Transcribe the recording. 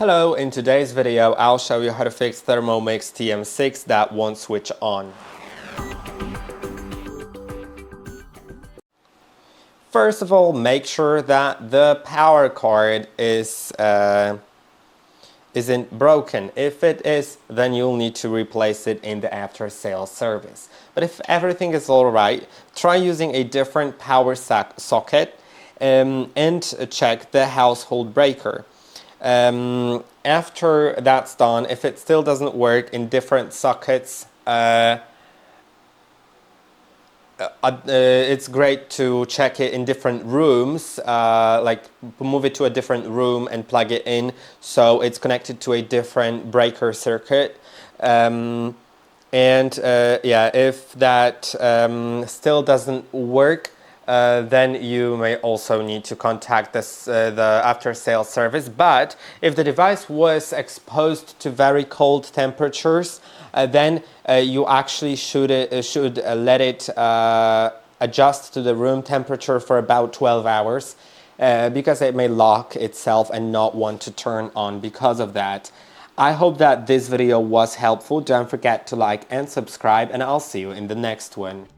Hello, in today's video I'll show you how to fix THERMOMIX TM6 that won't switch on. First of all, make sure that the power cord isn't broken. If it is, then you'll need to replace it in the after-sales service. But if everything is alright, try using a different power socket and check the household breaker. After that's done, if it still doesn't work in different sockets, it's great to check it in different rooms, like move it to a different room and plug it in so it's connected to a different breaker circuit. Yeah, if that still doesn't work, then you may also need to contact the after-sales service. But if the device was exposed to very cold temperatures, then you actually should let it adjust to the room temperature for about 12 hours because it may lock itself and not want to turn on because of that. I hope that this video was helpful. Don't forget to like and subscribe, and I'll see you in the next one.